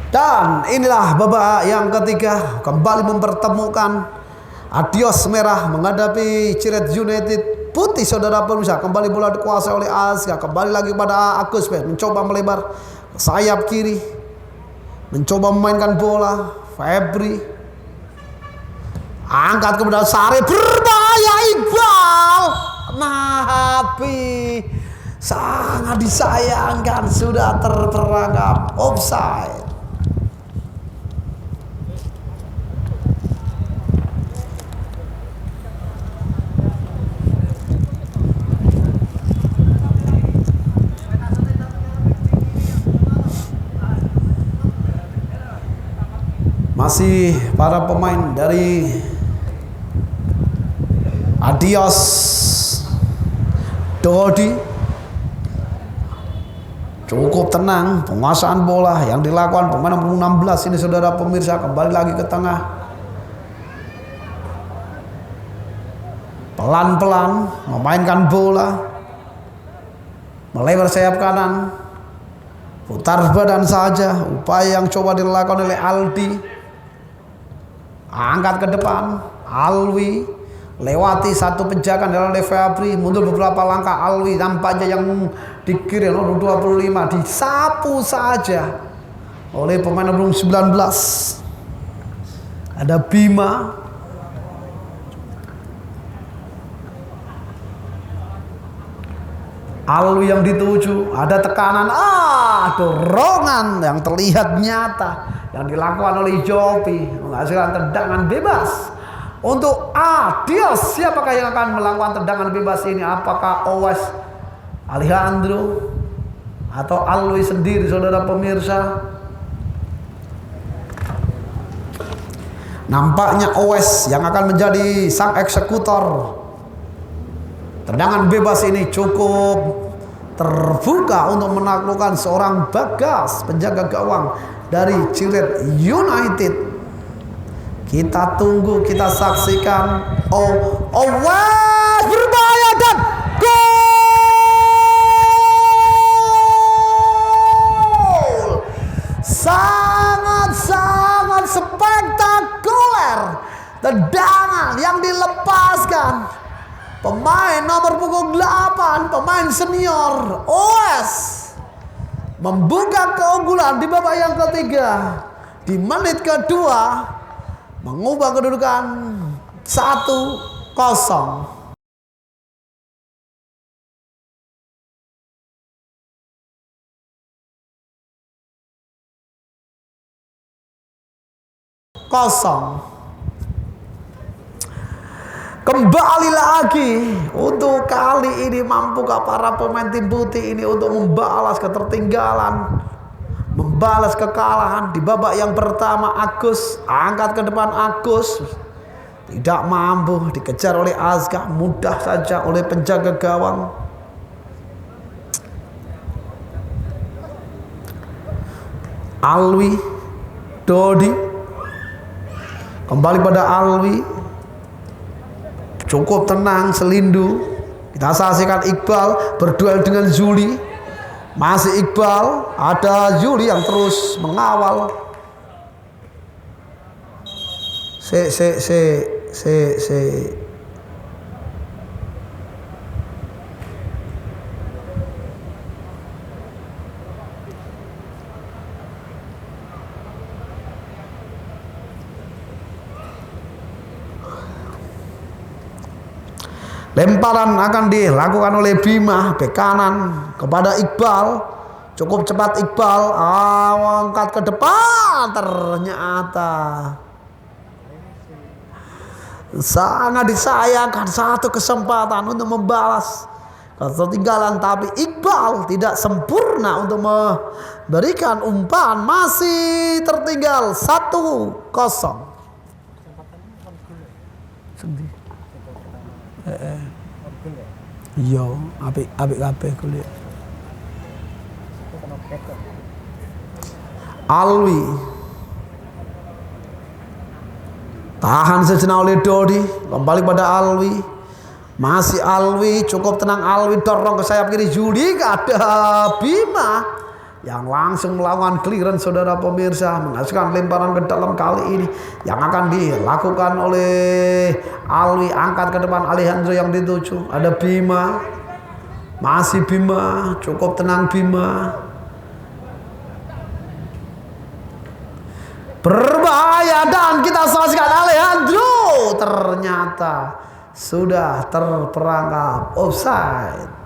Dan inilah babak yang ketiga, kembali mempertemukan Adios Merah menghadapi Ciret United Putih. Saudara pemirsa, kembali bola dikuasai oleh Azka, kembali lagi pada Agus mencoba melebar sayap kiri, mencoba memainkan bola. Febri angkat kemudian Sari, berbahaya Iqbal. Nabi sangat disayangkan, sudah terperangkap offside. Masih para pemain dari Adios Dodi cukup tenang, penguasaan bola yang dilakukan pemain nomor 16 ini saudara pemirsa, kembali lagi ke tengah, pelan-pelan memainkan bola, melebar sayap kanan, putar badan saja, upaya yang coba dilakukan oleh Aldi. Angkat ke depan, Alwi lewati satu penjagaan dari Febri, mundur beberapa langkah. Alwi nampaknya yang dikirim nomor 25 disapu saja oleh pemain nomor 19. Ada Bima, Alwi yang dituju, ada tekanan, dorongan yang terlihat nyata yang dilakukan oleh Jopi, menghasilkan tendangan bebas untuk Adios. Siapakah yang akan melakukan tendangan bebas ini? Apakah Owes Alejandro atau Alwi sendiri saudara pemirsa? Nampaknya Owes yang akan menjadi sang eksekutor. Tendangan bebas ini cukup terbuka untuk menaklukkan seorang Bagas, penjaga gawang dari Ciret United. Kita tunggu, kita saksikan. Owes berbahaya dan gol! Sangat spektakuler tendangan yang dilepaskan pemain nomor punggung 8, pemain senior Owes, membuka keunggulan di babak yang ketiga. Di menit kedua mengubah kedudukan 1-0. Kembali lagi, untuk kali ini mampukah para pemain tim putih ini untuk membalas ketertinggalan, membalas kekalahan di babak yang pertama? Agus angkat ke depan, Agus tidak mampu, dikejar oleh Azka mudah saja oleh penjaga gawang. Alwi Dodi kembali pada Alwi, cukup tenang, selindu. Kita saksikan Iqbal berduel dengan Zuli. Masih Iqbal, ada Zuli yang terus mengawal. Lemparan akan dilakukan oleh Bima, bek kanan kepada Iqbal. Cukup cepat Iqbal, angkat ke depan. Ternyata sangat disayangkan, satu kesempatan untuk membalas ketertinggalan, tapi Iqbal tidak sempurna untuk memberikan umpan. Masih tertinggal 1-0. Iya, apik kabeh kuliah. Alwi tahan sejenak oleh Dodi, kembali pada Alwi. Masih Alwi, cukup tenang Alwi, dorong ke sayap kiri Juli, ada Bima yang langsung melawan clearance saudara pemirsa, menghasilkan lemparan ke dalam kali ini yang akan dilakukan oleh Alwi. Angkat ke depan Alejandro yang dituju, ada Bima, masih Bima, cukup tenang Bima. Berbahaya dan kita saksikan Alejandro ternyata sudah terperangkap offside.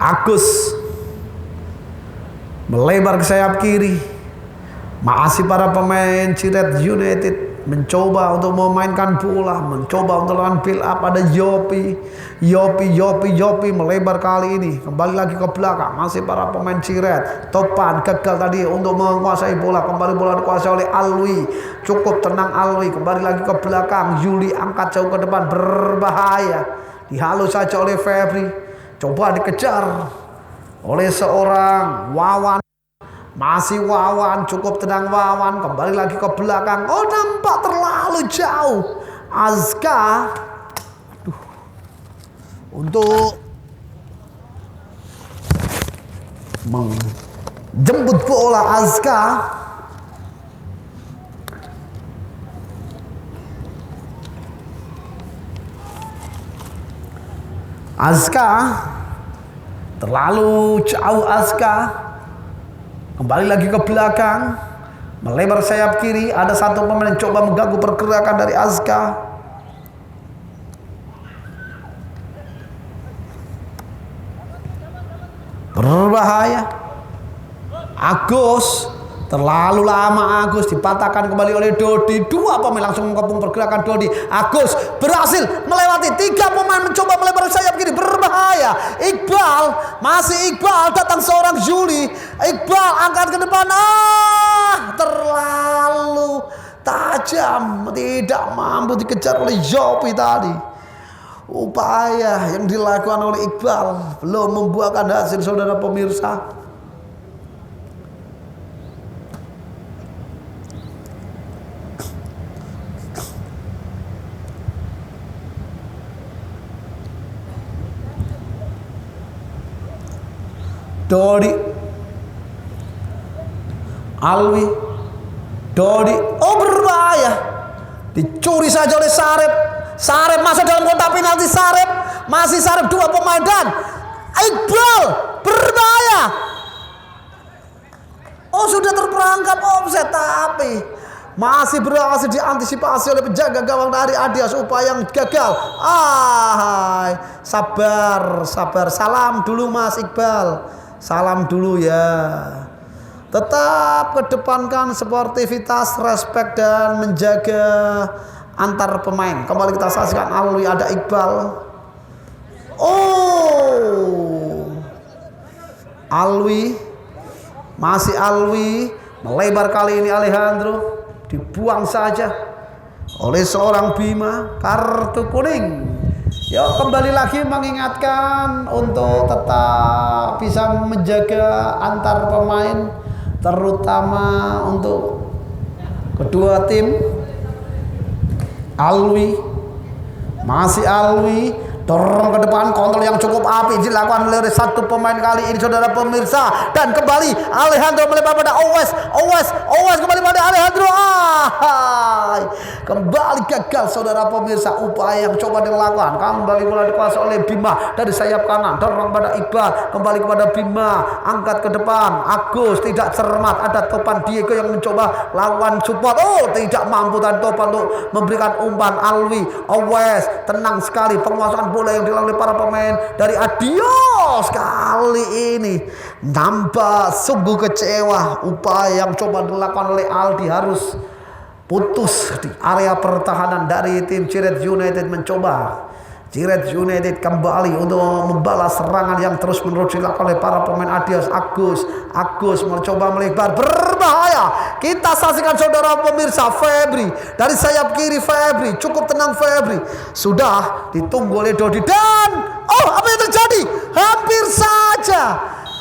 Agus melebar ke sayap kiri. Masih para pemain Ciret United mencoba untuk memainkan bola, mencoba untuk melakukan build up. Ada Yopi melebar kali ini, kembali lagi ke belakang. Masih para pemain Ciret. Topan gagal tadi untuk menguasai bola, kembali bola dikuasai oleh Alwi. Cukup tenang Alwi, kembali lagi ke belakang. Yuli angkat jauh ke depan, berbahaya. Dihalu saja oleh Febri, coba dikejar oleh seorang Wawan. Masih Wawan, cukup tenang Wawan, kembali lagi ke belakang. Oh, nampak terlalu jauh Azka untuk menjemput bola. Azka terlalu jauh. Kembali lagi ke belakang, melebar sayap kiri. Ada satu pemain yang coba mengganggu pergerakan dari Azka. Berbahaya. Agus, terlalu lama Agus, dipatahkan kembali oleh Dodi. Dua pemain langsung mengepung pergerakan Dodi. Agus berhasil melewati tiga pemain, mencoba melebar sayap kiri. Berbahaya. Iqbal, masih Iqbal, datang seorang Juli. Iqbal angkat ke depan. Terlalu tajam, tidak mampu dikejar oleh Yopi tadi. Upaya yang dilakukan oleh Iqbal belum membuahkan hasil saudara pemirsa. Dodi, Alwi, Dodi, oh berbahaya, dicuri saja oleh Sarep. Sarep masuk dalam kotak penalti. Sarep, masih Sarep, dua pemain dan Iqbal, berbahaya. Oh, sudah terperangkap offset, tapi masih berhasil diantisipasi oleh penjaga gawang dari Adias. Upaya yang gagal. Sabar. Salam dulu Mas Iqbal. Salam dulu ya. Tetap kedepankan sportivitas, respect dan menjaga antar pemain. Kembali kita saksikan Alwi, ada Iqbal. Oh, Alwi, masih Alwi, melebar kali ini Alejandro, dibuang saja oleh seorang Bima, kartu kuning. Yuk kembali lagi mengingatkan untuk tetap bisa menjaga antar pemain, terutama untuk kedua tim. Alwi, masih Alwi, dorong ke depan, kontrol yang cukup apik dilakukan oleh satu pemain kali ini saudara pemirsa. Dan kembali Alejandro melebar pada Owes kembali pada Alejandro. Kembali gagal saudara pemirsa. Upaya yang coba dilakukan, kembali bola dikuasai oleh Bima dari sayap kanan, dorong pada Iqbal, kembali kepada Bima, angkat ke depan. Agus tidak cermat, ada Topan Diego yang mencoba lawan support. Oh, tidak mampu dan Topan untuk memberikan umpan. Alwi, Owes tenang sekali, penguasaan bola yang dilalui para pemain dari Adios kali ini nampak sungguh kecewa. Upaya yang coba dilakukan oleh Aldi harus putus di area pertahanan dari tim Ciret United. Mencoba Ciret United kembali untuk membalas serangan yang terus-menerus dilakukan oleh para pemain Adios. Agus mencoba melebar, berbahaya. Kita saksikan saudara pemirsa, Febri dari sayap kiri. Febri, cukup tenang Febri, sudah ditunggu oleh Dodi dan apa yang terjadi?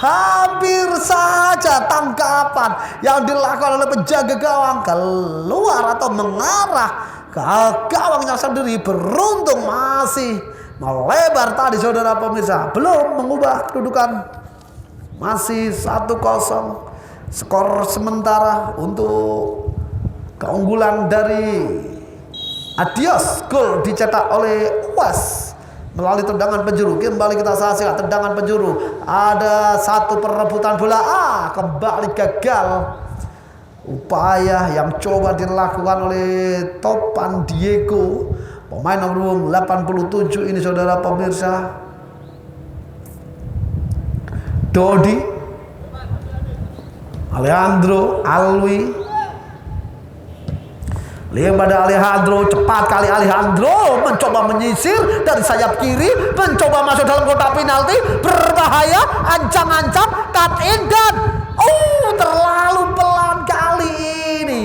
Hampir saja tangkapan yang dilakukan oleh penjaga gawang keluar atau mengarah ke gawangnya sendiri. Beruntung masih melebar tadi saudara pemirsa. Belum mengubah kedudukan. Masih 1-0. Skor sementara untuk keunggulan dari Adios. Gol dicetak oleh Uwas melalui tendangan penjuru. Kembali kita saksikan tendangan penjuru. Ada satu perebutan bola. Kembali gagal. Upaya yang coba dilakukan oleh Topan Diego, pemain nomor 87 ini saudara pemirsa. Dodi, Alejandro, Alwi, lihat pada Alejandro, cepat kali Alejandro mencoba menyisir dari sayap kiri, mencoba masuk dalam kotak penalti, berbahaya, ancang-ancang, cut in dan terlalu pelan kali ini.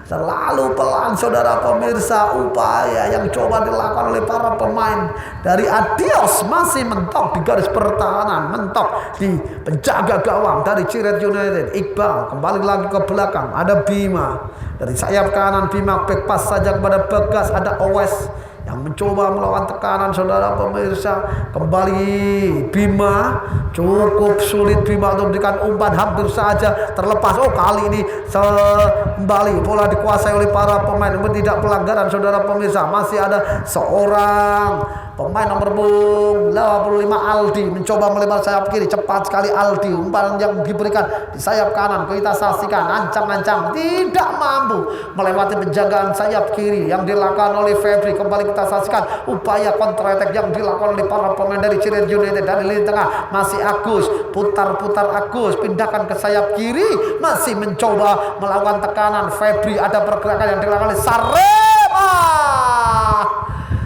Terlalu pelan saudara pemirsa. Upaya yang coba dilakukan oleh para pemain dari Adios masih mentok di garis pertahanan, mentok di penjaga gawang dari Ciret United. Iqbal kembali lagi ke belakang, ada Bima dari sayap kanan. Bima back pass saja kepada Bagas. Ada Owes yang mencoba melawan tekanan saudara pemirsa. Kembali Bima, cukup sulit Bima untuk memberikan umpan, hampir saja terlepas. Kali ini kembali bola dikuasai oleh para pemain, namun tidak pelanggaran saudara pemirsa. Masih ada seorang pemain nomor 55 Aldi mencoba melebar sayap kiri. Cepat sekali Aldi, umpan yang diberikan di sayap kanan. Kita saksikan, ancang-ancang, tidak mampu melewati penjagaan sayap kiri yang dilakukan oleh Febri. Kembali kita saksikan upaya counter attack yang dilakukan oleh para pemain dari Cirebon United. Dari lini tengah masih Agus, putar-putar Agus, pindahkan ke sayap kiri, masih mencoba melakukan tekanan Febri. Ada pergerakan yang dilakukan oleh Sarep.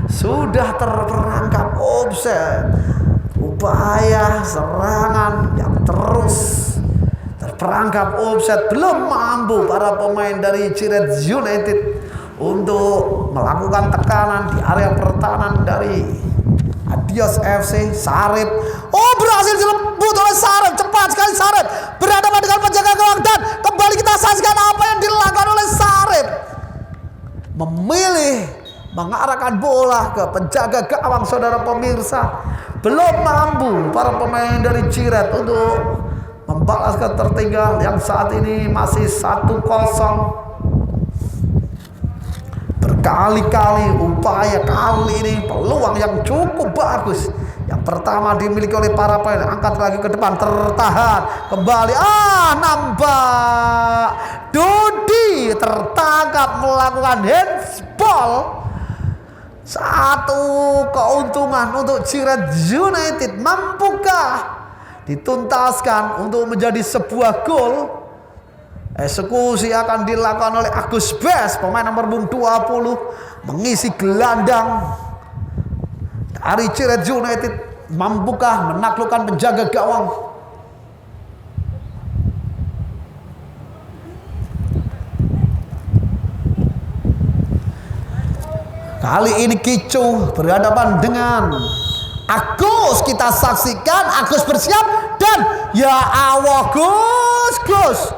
Sudah terperangkap offset. Upaya serangan yang terus terperangkap offset. Belum mampu para pemain dari Cirebon United untuk melakukan tekanan di area pertahanan dari Adios FC. Sarip berhasil dilebut oleh Sarip. Cepat sekali Sarip berhadapan dengan penjaga gawang, dan kembali kita saksikan apa yang dilakukan oleh Sarip. Memilih mengarahkan bola ke penjaga gawang saudara pemirsa. Belum mampu para pemain dari Ciret untuk membalas ketertinggalan yang saat ini masih 1-0. Berkali-kali upaya, kali ini peluang yang cukup bagus. Yang pertama dimiliki oleh para pemain, angkat lagi ke depan, tertahan kembali. Nampak Dodi tertangkap melakukan handsball. Satu keuntungan untuk Cirebon United. Mampukah dituntaskan untuk menjadi sebuah gol? Eksekusi akan dilakukan oleh Agus Bes, pemain nomor 20, mengisi gelandang dari Cirebon United. Mampukah menaklukkan penjaga gawang? Kali ini Kicu berhadapan dengan Agus. Kita saksikan Agus bersiap, dan ya Allah, Gus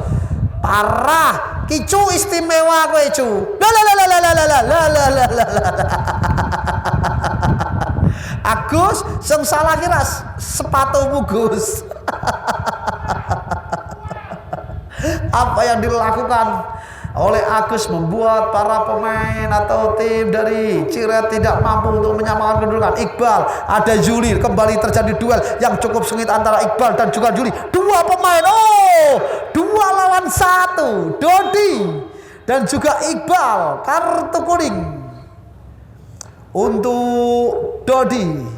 parah. Kicu istimewa kowe, Cu. Agus sing salah kira sepatumu, Gus. Apa yang dilakukan oleh Agus membuat para pemain atau tim dari Cirebon tidak mampu untuk menyamakan kedudukan. Iqbal, ada Juli, kembali terjadi duel yang cukup sengit antara Iqbal dan juga Juli. Dua pemain, 2 lawan 1, Dodi dan juga Iqbal. Kartu kuning untuk Dodi.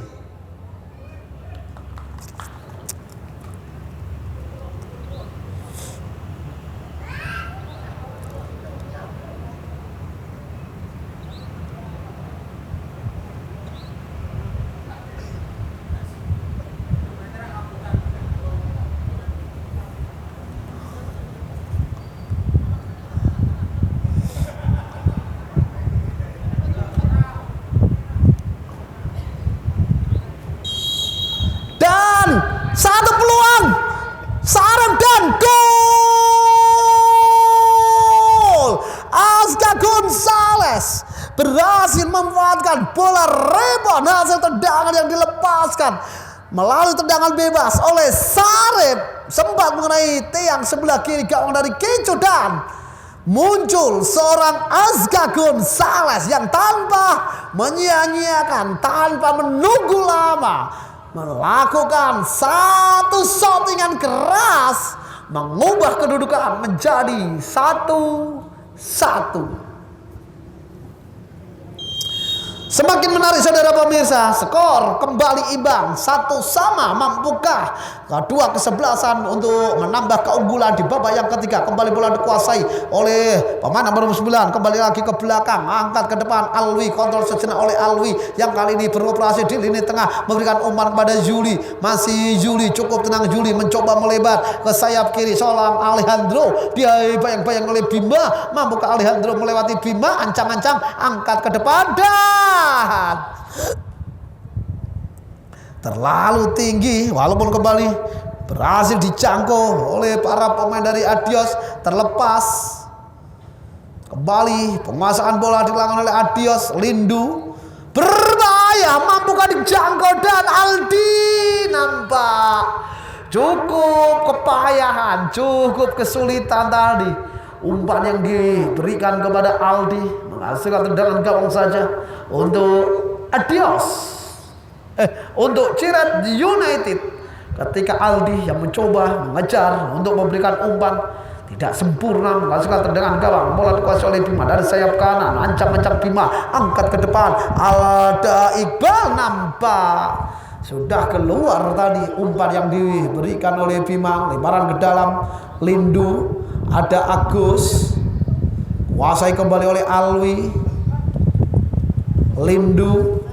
berhasil memanfaatkan bola rebound hasil tendangan yang dilepaskan melalui tendangan bebas oleh Sarip, sempat mengenai tiang sebelah kiri gawang dari Keco, dan muncul seorang Azka Gonzalez yang tanpa menyia-nyiakan, tanpa menunggu lama, melakukan satu shootingan keras, mengubah kedudukan menjadi 1-1. Semakin menarik saudara pemirsa, skor kembali imbang 1-1. Mampukah kedua kesebelasan untuk menambah keunggulan di babak yang ketiga? Kembali bola dikuasai oleh pemain nomor 9, kembali lagi ke belakang, angkat ke depan Alwi, kontrol sejenak oleh Alwi yang kali ini beroperasi di lini tengah, memberikan umpan kepada Juli. Masih Juli, cukup tenang Juli, mencoba melebar ke sayap kiri seorang Alejandro, dia bayang-bayang oleh Bima. Mampukah Alejandro melewati Bima? Ancang-ancang, angkat ke depan, dan terlalu tinggi, walaupun kembali berhasil dijangkau oleh para pemain dari Adios. Terlepas kembali penguasaan bola dilakukan oleh Adios. Lindu berbahaya, mampukah dijangkau, dan Aldi nampak cukup kepayahan, cukup kesulitan tadi. Umpan yang diberikan kepada Aldi menghasilkan tendangan gawang saja untuk Adios, untuk Ciret United. Ketika Aldi yang mencoba mengejar untuk memberikan umpan, tidak sempurna, menghasilkan tendangan gawang. Bola dikuasai oleh Bima dari sayap kanan, ancam-ancam Bima, angkat ke depan, ada Iqbal, nampak sudah keluar tadi umpan yang diberikan oleh Bima, lebaran ke dalam. Lindu, ada Agus, kuasai kembali oleh Alwi. Lindu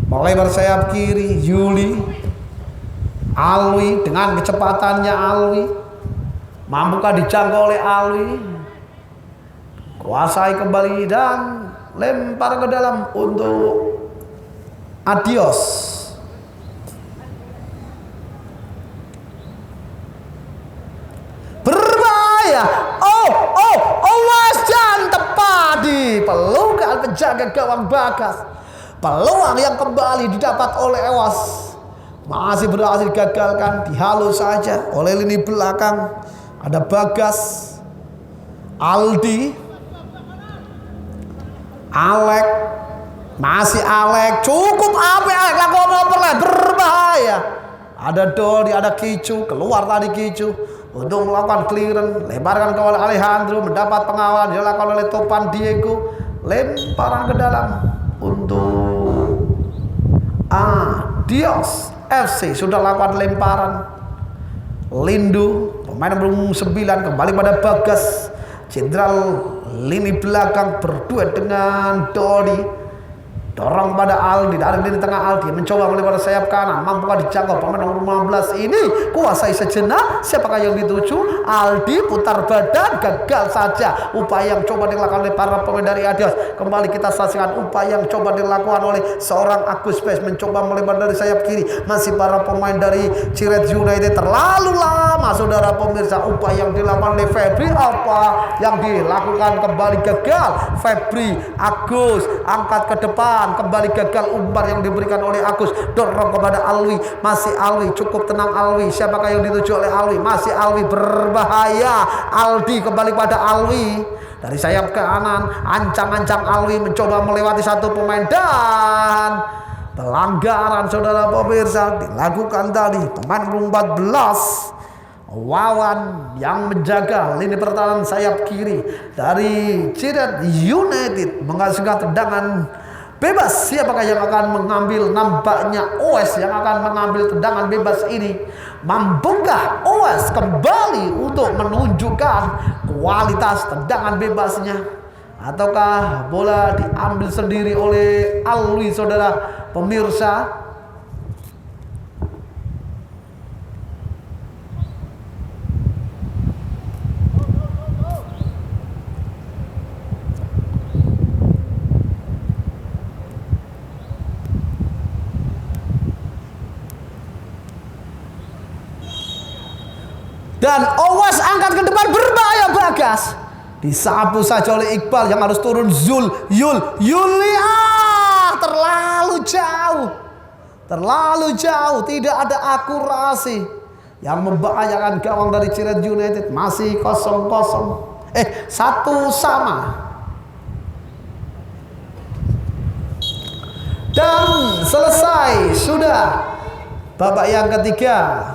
melebar sayap kiri, Yuli. Alwi dengan kecepatannya, Alwi mampukah dijangkau oleh Alwi? Kuasai kembali dan lempar ke dalam untuk Adios. Wajan tepat di pelukan penjaga gawang Bagas. Peluang yang kembali didapat oleh Ewas masih berhasil digagalkan, dihalu saja oleh lini belakang. Ada Bagas, Aldi, Alek, masih Alek, cukup apa Alek lakukan overlap, berbahaya. Ada Dodi, ada Kicu, keluar tadi Kicu untuk melakukan clearance, lebarkan ke oleh Alejandro, mendapat pengawal dilakukan oleh Topan Diego, lemparan ke dalam untuk Adios FC. Sudah lakukan lemparan. Lindu, pemain nomor 9, kembali pada Bagas, jenderal lini belakang berduet dengan Dodi. Dorong pada Aldi dari lini tengah. Aldi mencoba melebar sayap kanan, mampukah dijangkau pemain nomor 15 ini? Kuasai sejenak, siapakah yang dituju? Aldi putar badan, gagal saja upaya yang coba dilakukan oleh para pemain dari Adios. Kembali kita saksikan upaya yang coba dilakukan oleh seorang Agus Pes, mencoba melebar dari sayap kiri. Masih para pemain dari Ciret United, terlalu lama saudara pemirsa. Upaya yang dilakukan oleh Febri, apa yang dilakukan kembali gagal. Febri, Agus angkat ke depan, kembali gagal umpan yang diberikan oleh Agus. Dorong kepada Alwi, masih Alwi, cukup tenang Alwi. Siapakah yang dituju oleh Alwi? Masih Alwi, berbahaya. Aldi kembali pada Alwi dari sayap kanan, ancang-ancang Alwi mencoba melewati satu pemain, dan pelanggaran saudara pemirsa dilakukan tadi. Pemain nomor 14 Wawan yang menjaga lini pertahanan sayap kiri dari Ciret United menghasilkan tendangan bebas. Siapakah yang akan mengambil? Nampaknya OS yang akan mengambil tendangan bebas ini. Mampukah OS kembali untuk menunjukkan kualitas tendangan bebasnya, ataukah bola diambil sendiri oleh Alwi saudara pemirsa? Dan Owas angkat ke depan, berbahaya Bagas. Disapu saja oleh Iqbal yang harus turun Yulia, terlalu jauh. Terlalu jauh, tidak ada akurasi. Yang membahayakan gawang dari Cirebon United masih 0-0. 1 sama. Dan selesai sudah babak yang ketiga.